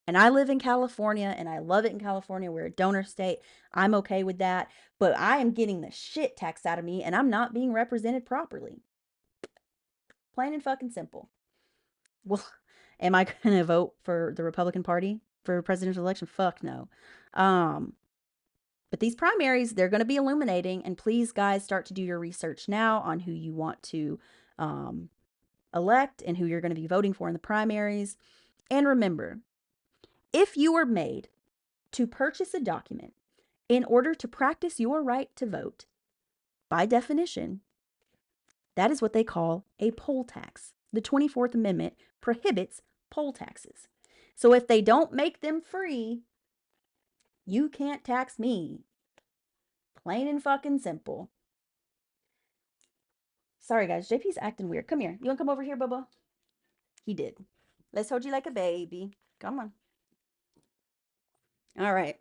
And I live in California, and I love it in California. We're a donor state. I'm okay with that. But I am getting the shit taxed out of me, and I'm not being represented properly. Plain and fucking simple. Well, am I going to vote for the Republican Party for presidential election? Fuck no. But these primaries, they're going to be illuminating. And please, guys, start to do your research now on who you want to elect and who you're going to be voting for in the primaries. And remember, if you are made to purchase a document in order to practice your right to vote, by definition, that is what they call a poll tax. The 24th Amendment prohibits poll taxes. So if they don't make them free, you can't tax me. Plain and fucking simple. Sorry, guys. JP's acting weird. Come here. You want to come over here, Bubba? He did. Let's hold you like a baby. Come on. All right.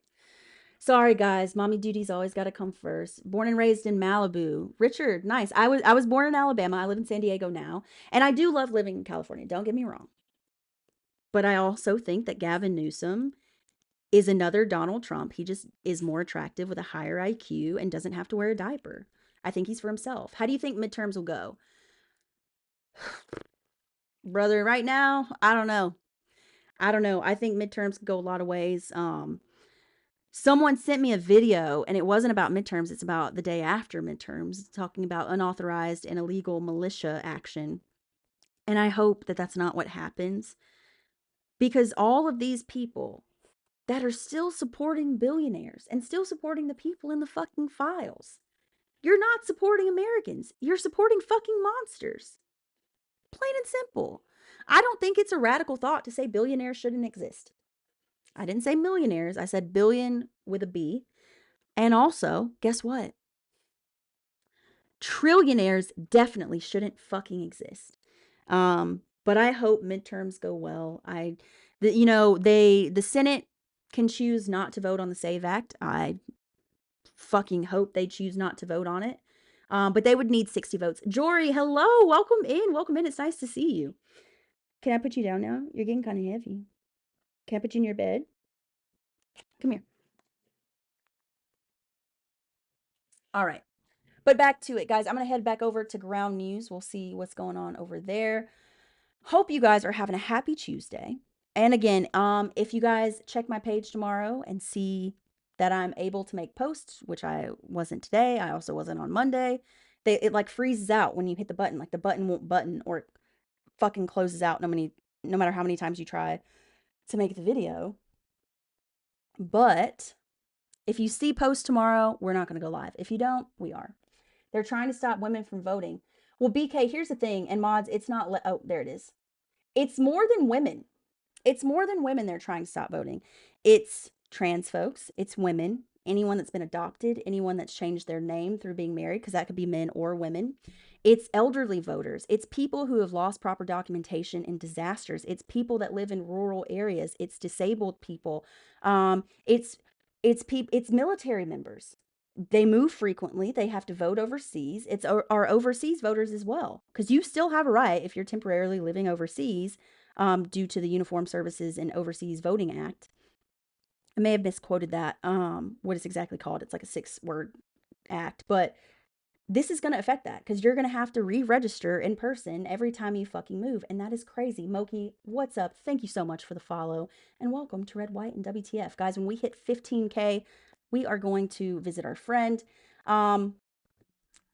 Sorry, guys. Mommy duty's always got to come first. Born and raised in Malibu. Richard, nice. I was born in Alabama. I live in San Diego now. And I do love living in California. Don't get me wrong. But I also think that Gavin Newsom is another Donald Trump. He just is more attractive with a higher IQ and doesn't have to wear a diaper. I think he's for himself. How do you think midterms will go? Brother, right now, I don't know. I think midterms go a lot of ways. Someone sent me a video, and it wasn't about midterms. It's about the day after midterms, talking about unauthorized and illegal militia action. And I hope that that's not what happens, because all of these people that are still supporting billionaires and still supporting the people in the fucking files, you're not supporting Americans. You're supporting fucking monsters. Plain and simple. I don't think it's a radical thought to say billionaires shouldn't exist. I didn't say millionaires. I said billion with a B. And also, guess what? Trillionaires definitely shouldn't fucking exist. But I hope midterms go well. The Senate can choose not to vote on the SAVE Act. I fucking hope they choose not to vote on it. But they would need 60 votes. Jory, hello, welcome in, welcome in. It's nice to see you. Can I put you down now? You're getting kind of heavy. Can I put you in your bed? Come here. All right. But back to it, guys. I'm going to head back over to ground news. We'll see what's going on over there. Hope you guys are having a happy Tuesday. And again, if you guys check my page tomorrow and see that I'm able to make posts, which I wasn't today, I also wasn't on Monday, it like freezes out when you hit the button. Like the button won't button or it fucking closes out no matter how many times you try to make the video. But if you see posts tomorrow, we're not going to go live. If you don't, we are. They're trying to stop women from voting. Well, BK, here's the thing, and mods, it's not, oh, there it is. It's more than women. It's more than women they're trying to stop voting. It's trans folks, it's women, anyone that's been adopted, anyone that's changed their name through being married, because that could be men or women. It's elderly voters. It's people who have lost proper documentation in disasters. It's people that live in rural areas. It's disabled people. It's it's military members. They move frequently. They have to vote overseas. It's our overseas voters as well, because you still have a right if you're temporarily living overseas, due to the Uniform Services and Overseas Voting Act. I may have misquoted that. What it's exactly called? It's like a 6-word act, but this is going to affect that because you're going to have to re-register in person every time you fucking move, and that is crazy. Moki, what's up? Thank you so much for the follow, and welcome to Red, White, and WTF. Guys, when we hit 15K, we are going to visit our friend.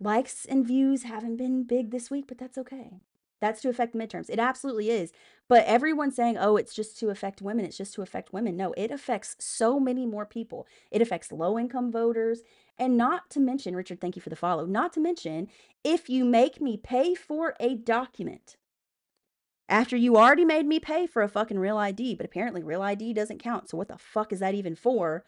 Likes and views haven't been big this week, but that's okay. That's to affect midterms. It absolutely is. But everyone's saying, oh, it's just to affect women. It's just to affect women. No, it affects so many more people. It affects low-income voters. And not to mention, Richard, thank you for the follow. Not to mention, if you make me pay for a document after you already made me pay for a fucking real ID, but apparently real ID doesn't count. So what the fuck is that even for?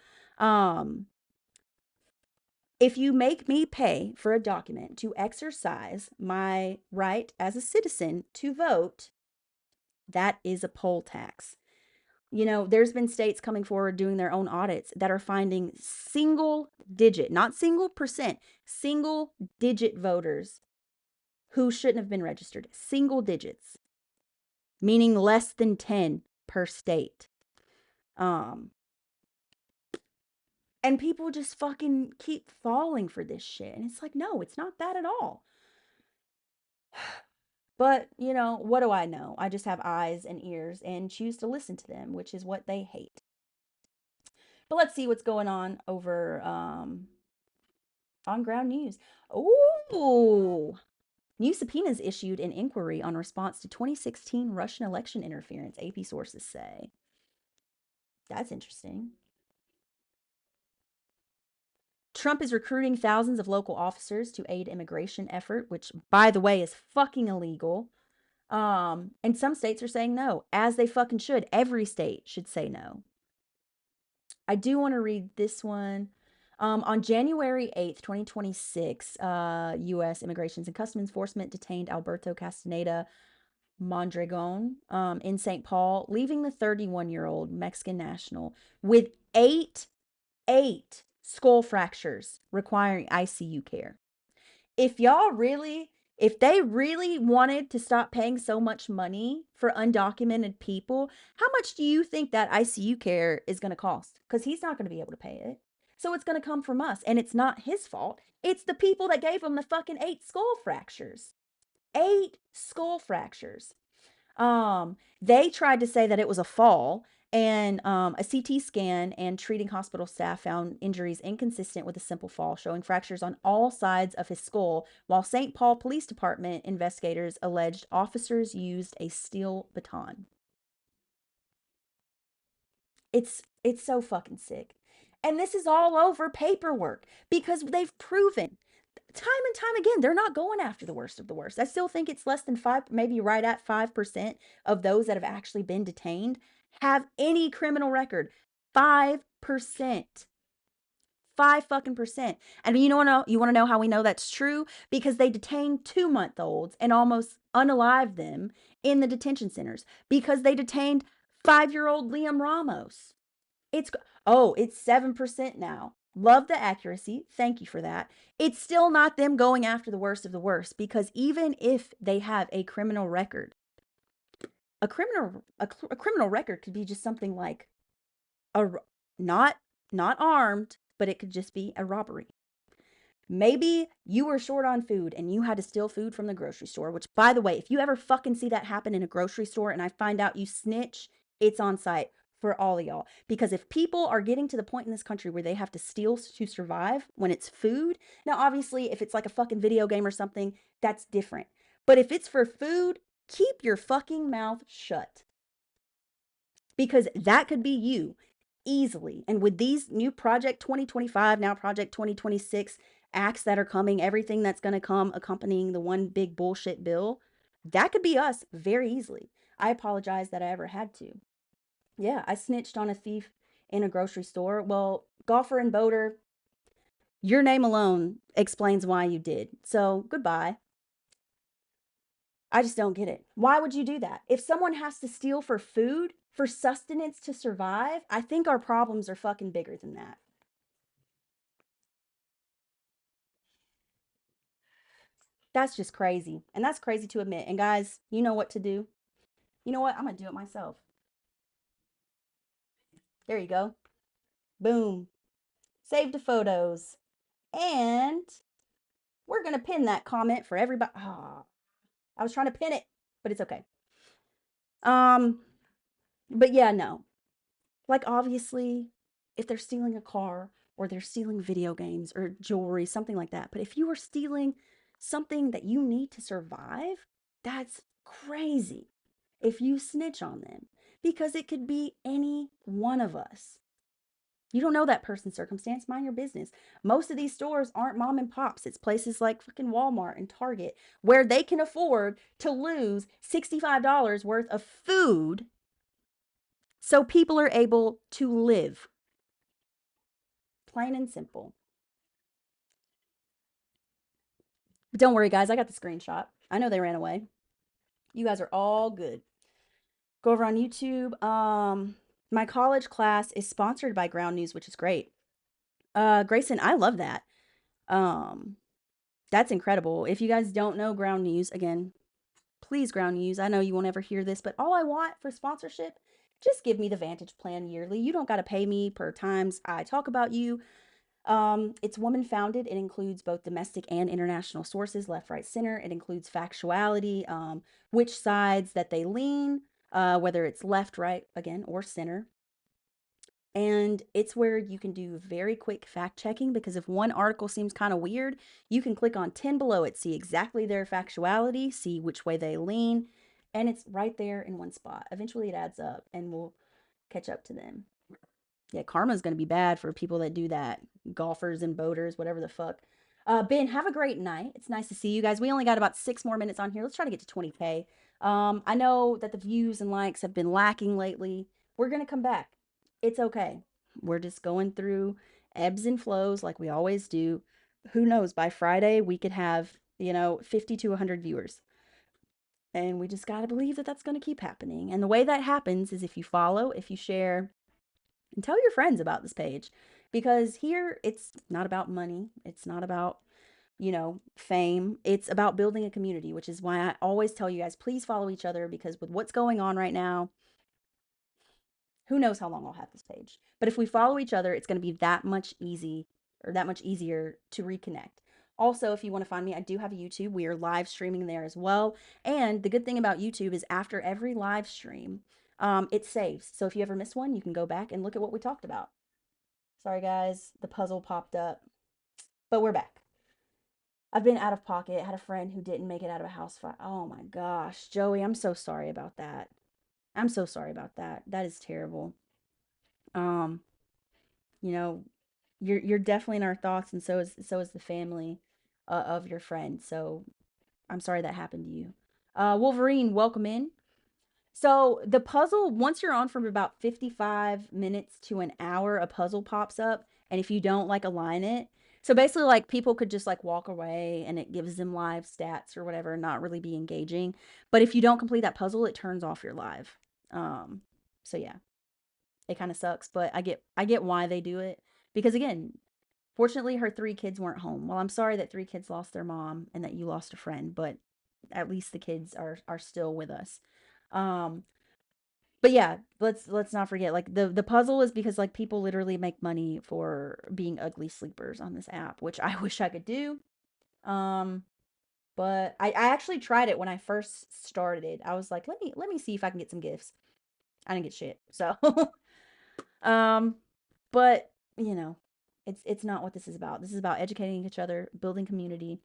If you make me pay for a document to exercise my right as a citizen to vote, that is a poll tax. You know, there's been states coming forward doing their own audits that are finding single digit, not single percent, single digit voters who shouldn't have been registered. Single digits, meaning less than 10 per state. And people just fucking keep falling for this shit. And it's like, no, it's not that at all. But, you know, what do I know? I just have eyes and ears and choose to listen to them, which is what they hate. But let's see what's going on over on ground news. Ooh, new subpoenas issued in inquiry on response to 2016 Russian election interference, AP sources say. That's interesting. Trump is recruiting thousands of local officers to aid immigration effort, which, by the way, is fucking illegal. And some states are saying no, as they fucking should. Every state should say no. I do want to read this one. On January 8th, 2026, U.S. Immigrations and Customs Enforcement detained Alberto Castaneda Mondragon in St. Paul, leaving the 31-year-old Mexican national with eight skull fractures requiring ICU care. If they really wanted to stop paying so much money for undocumented people, how much do you think that ICU care is going to cost? Because he's not going to be able to pay it. So it's going to come from us. And it's not his fault. It's the people that gave him the fucking 8 skull fractures. 8 skull fractures. They tried to say that it was a fall, and a CT scan and treating hospital staff found injuries inconsistent with a simple fall, showing fractures on all sides of his skull, while St. Paul Police Department investigators alleged officers used a steel baton. It's so fucking sick. And this is all over paperwork because they've proven time and time again, they're not going after the worst of the worst. I still think it's less than 5, maybe right at 5% of those that have actually been detained have any criminal record. 5%. 5 fucking percent. And you want to know how we know that's true? Because they detained 2-month-olds and almost unalived them in the detention centers because they detained 5-year-old Liam Ramos. It's it's 7% now. Love the accuracy. Thank you for that. It's still not them going after the worst of the worst because even if they have a criminal record, a criminal record could be just something like a not not armed, but it could just be a robbery. Maybe you were short on food and you had to steal food from the grocery store, which, by the way, if you ever fucking see that happen in a grocery store and I find out you snitch, it's on site for all of y'all. Because if people are getting to the point in this country where they have to steal to survive when it's food, now obviously if it's like a fucking video game or something, that's different. But if it's for food, keep your fucking mouth shut. Because that could be you easily. And with these new Project 2025, now Project 2026 acts that are coming, everything that's going to come accompanying the one big bullshit bill, that could be us very easily. I apologize that I ever had to. Yeah, I snitched on a thief in a grocery store. Well, golfer and boater, your name alone explains why you did. So goodbye. I just don't get it. Why would you do that? If someone has to steal for food, for sustenance to survive, I think our problems are fucking bigger than that. That's just crazy. And that's crazy to admit. And guys, you know what to do. You know what? I'm going to do it myself. There you go. Boom. Save the photos. And we're going to pin that comment for everybody. Oh, I was trying to pin it, but it's okay. Um, but yeah, no. Like, obviously, if they're stealing a car or they're stealing video games or jewelry, something like that. But if you are stealing something that you need to survive, that's crazy if you snitch on them because it could be any one of us. You don't know that person's circumstance. Mind your business. Most of these stores aren't mom and pops. It's places like fucking Walmart and Target where they can afford to lose $65 worth of food so people are able to live. Plain and simple. But don't worry, guys. I got the screenshot. I know they ran away. You guys are all good. Go over on YouTube. My college class is sponsored by Ground News, which is great. Grayson, I love that. Um, that's incredible. If you guys don't know Ground News, again, please Ground News. I know you won't ever hear this, but all I want for sponsorship, just give me the Vantage plan yearly. You don't got to pay me per times I talk about you. It's woman founded. It includes both domestic and international sources, left, right, center. It includes factuality, which sides that they lean, whether it's left, right, again, or center. And it's where you can do very quick fact checking because if one article seems kind of weird, you can click on 10 below it, see exactly their factuality, see which way they lean, and it's right there in one spot. Eventually it adds up and we'll catch up to them. Yeah, karma's going to be bad for people that do that. Golfers and boaters, whatever the fuck. Ben, have a great night. It's nice to see you guys. We only got about 6 more minutes on here. Let's try to get to 20K. I know that the views and likes have been lacking lately. We're going to come back. It's okay. We're just going through ebbs and flows like we always do. Who knows? By Friday, we could have, 50 to 100 viewers. And we just got to believe that that's going to keep happening. And the way that happens is if you follow, if you share, and tell your friends about this page because here it's not about money. It's not about, fame. It's about building a community, which is why I always tell you guys, please follow each other because with what's going on right now, who knows how long I'll have this page. But if we follow each other, it's going to be that much easier to reconnect. Also, if you want to find me, I do have a YouTube. We are live streaming there as well. And the good thing about YouTube is after every live stream, it saves. So if you ever miss one, you can go back and look at what we talked about. Sorry, guys, the puzzle popped up, but we're back. I've been out of pocket. I had a friend who didn't make it out of a house fire. Oh my gosh, Joey, I'm so sorry about that. I'm so sorry about that. That is terrible. Um, you know, you're definitely in our thoughts, and so is the family of your friend. So I'm sorry that happened to you. Wolverine, welcome in. So the puzzle, once you're on for about 55 minutes to an hour, a puzzle pops up. And if you don't like align it, so basically like people could just like walk away and it gives them live stats or whatever, not really be engaging. But if you don't complete that puzzle, it turns off your live. Um, so yeah, it kind of sucks, but I get why they do it because again, fortunately her three kids weren't home. Well, I'm sorry that three kids lost their mom and that you lost a friend, but at least the kids are still with us. Um, but yeah, let's not forget like the puzzle is because like people literally make money for being ugly sleepers on this app, which I wish I could do. Um, but I actually tried it when I first started. I was like, let me see if I can get some gifts. I didn't get shit. So um, but you know, it's not what this is about. This is about educating each other, building community.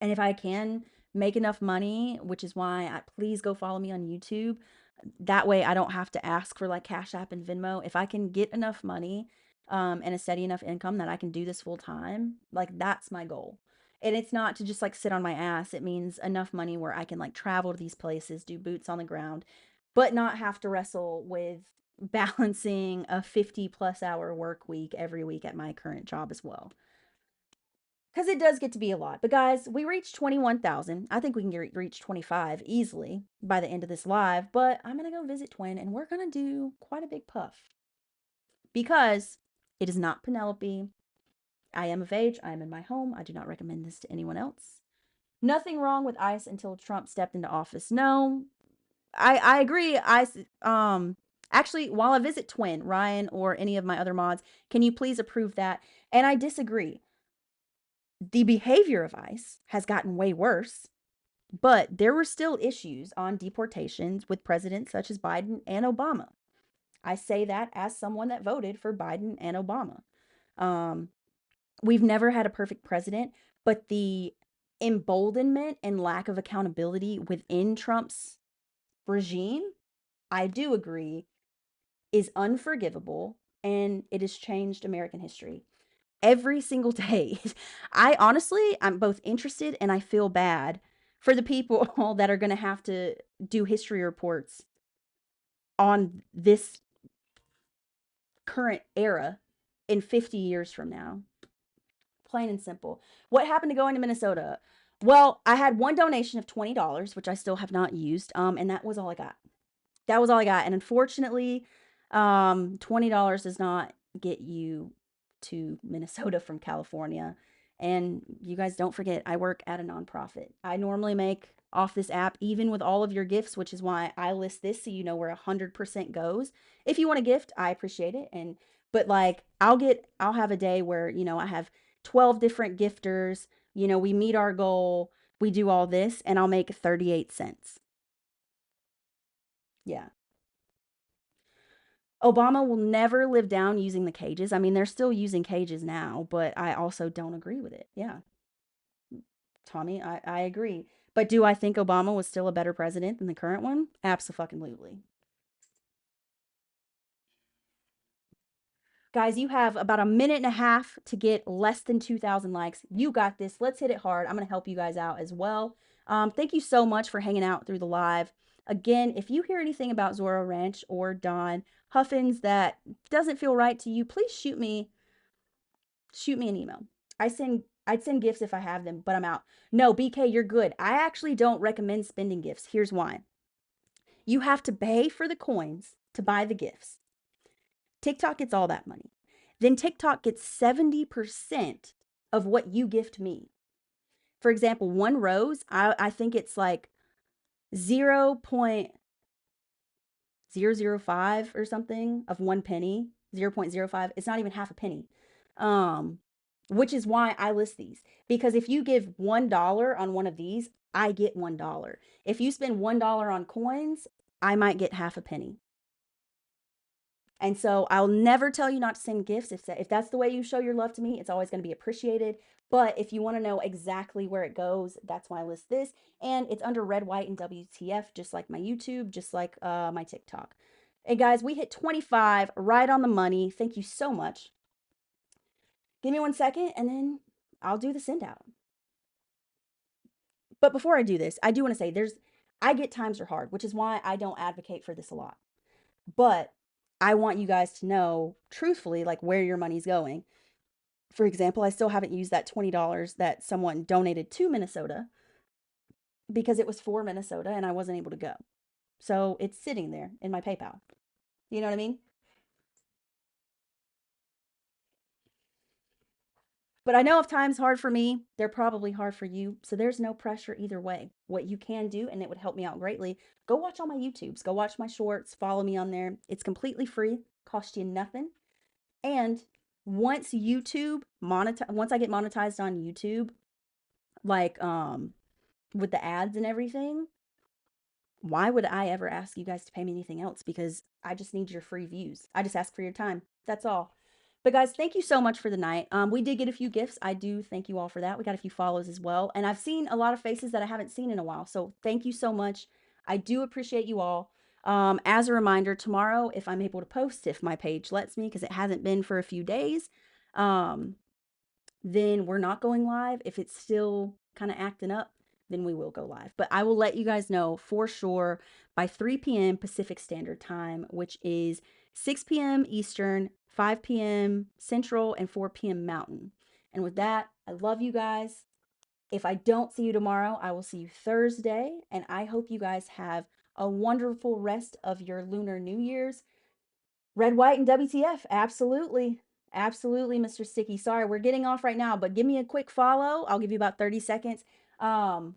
And if I can make enough money, which is why I please go follow me on YouTube. That way I don't have to ask for like Cash App and Venmo. If I can get enough money and a steady enough income that I can do this full time, like that's my goal. And it's not to just like sit on my ass. It means enough money where I can like travel to these places, do boots on the ground, but not have to wrestle with balancing a 50+ hour work week every week at my current job as well. Because it does get to be a lot. But guys, we reached 21,000. I think we can reach 25 easily by the end of this live. But I'm going to go visit Twin and we're going to do quite a big puff. Because it is not Penelope. I am of age. I am in my home. I do not recommend this to anyone else. Nothing wrong with ICE until Trump stepped into office. No, I agree. Actually, while I visit Twin, Ryan, or any of my other mods, can you please approve that? And I disagree. The behavior of ICE has gotten way worse, but there were still issues on deportations with presidents such as Biden and Obama. I say that as someone that voted for Biden and Obama. Um, we've never had a perfect president, but the emboldenment and lack of accountability within Trump's regime, I do agree, is unforgivable and it has changed American history every single day. I honestly, I'm both interested and I feel bad for the people that are going to have to do history reports on this current era in 50 years from now. Plain and simple. What happened to going to Minnesota? Well, I had one donation of $20, which I still have not used, and that was all I got. That was all I got. And unfortunately, $20 does not get you to Minnesota from California. And you guys don't forget, I work at a nonprofit. I normally make off this app, even with all of your gifts, which is why I list this so you know where 100% goes. If you want a gift, I appreciate it. But like, I'll have a day where, I have 12 different gifters, we meet our goal, we do all this, and I'll make 38 cents. Yeah. Obama will never live down using the cages. I mean, they're still using cages now, but I also don't agree with it. Yeah, Tommy, I agree. But do I think Obama was still a better president than the current one? Absolutely. Guys, you have about a minute and a half to get less than 2,000 likes. You got this. Let's hit it hard. I'm going to help you guys out as well. Thank you so much for hanging out through the live. Again, if you hear anything about Zorro Ranch or Don Huffins that doesn't feel right to you, please shoot me an email. I'd send gifts if I have them, but I'm out. No, BK, you're good. I actually don't recommend spending gifts. Here's why. You have to pay for the coins to buy the gifts. TikTok gets all that money. Then TikTok gets 70% of what you gift me. For example, one rose, I think it's like 0.005 or something of 1 penny, 0.05. It's not even half a penny. Um, which is why I list these. Because if you give $1 on one of these, I get $1. If you spend $1 on coins, I might get half a penny. And so I'll never tell you not to send gifts. If that's the way you show your love to me, it's always going to be appreciated. But if you want to know exactly where it goes, that's why I list this. And it's under Red, White, and WTF, just like my YouTube, just like my TikTok. Hey guys, we hit 25 right on the money. Thank you so much. Give me 1 second and then I'll do the send out. But before I do this, I do want to say I get times are hard, which is why I don't advocate for this a lot. But I want you guys to know truthfully, like where your money's going. For example, I still haven't used that $20 that someone donated to Minnesota because it was for Minnesota and I wasn't able to go. So it's sitting there in my PayPal. You know what I mean? But I know if time's hard for me, they're probably hard for you. So there's no pressure either way. What you can do, and it would help me out greatly, go watch all my YouTubes, go watch my shorts, follow me on there. It's completely free, cost you nothing. And once I get monetized on YouTube, like with the ads and everything, why would I ever ask you guys to pay me anything else? Because I just need your free views. I just ask for your time. That's all. But guys, thank you so much for the night. We did get a few gifts. I do thank you all for that. We got a few follows as well. And I've seen a lot of faces that I haven't seen in a while. So thank you so much. I do appreciate you all. As a reminder, tomorrow, if I'm able to post, if my page lets me, because it hasn't been for a few days, um, then we're not going live. If it's still kind of acting up, then we will go live. But I will let you guys know for sure by 3 p.m. Pacific Standard Time, which is 6 p.m. Eastern, 5 p.m. Central, and 4 p.m. Mountain. And with that, I love you guys. If I don't see you tomorrow, I will see you Thursday. And I hope you guys have a wonderful rest of your Lunar New Year's. Red, white, and WTF. Absolutely. Absolutely, Mr. Sticky. Sorry, we're getting off right now, but give me a quick follow. I'll give you about 30 seconds. Um,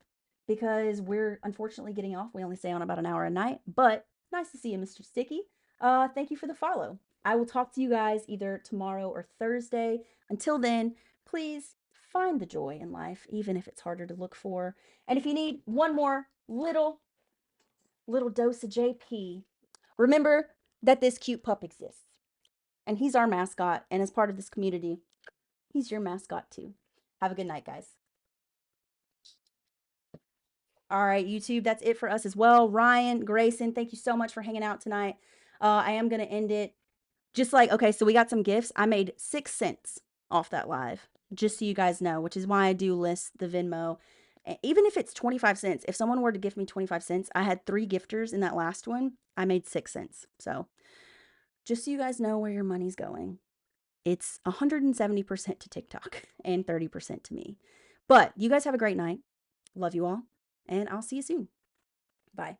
because we're unfortunately getting off. We only stay on about an hour a night, but nice to see you, Mr. Sticky. Thank you for the follow. I will talk to you guys either tomorrow or Thursday. Until then, please find the joy in life, even if it's harder to look for. And if you need one more little dose of JP, remember that this cute pup exists. And he's our mascot. And as part of this community, he's your mascot too. Have a good night, guys. All right, YouTube, that's it for us as well. Ryan, Grayson, thank you so much for hanging out tonight. I am going to end it just like, okay, so we got some gifts. I made 6 cents off that live, just so you guys know, which is why I do list the Venmo. Even if it's 25 cents, if someone were to give me 25 cents, I had 3 gifters in that last one. I made 6 cents. So just so you guys know where your money's going. It's 170% to TikTok and 30% to me. But you guys have a great night. Love you all. And I'll see you soon. Bye.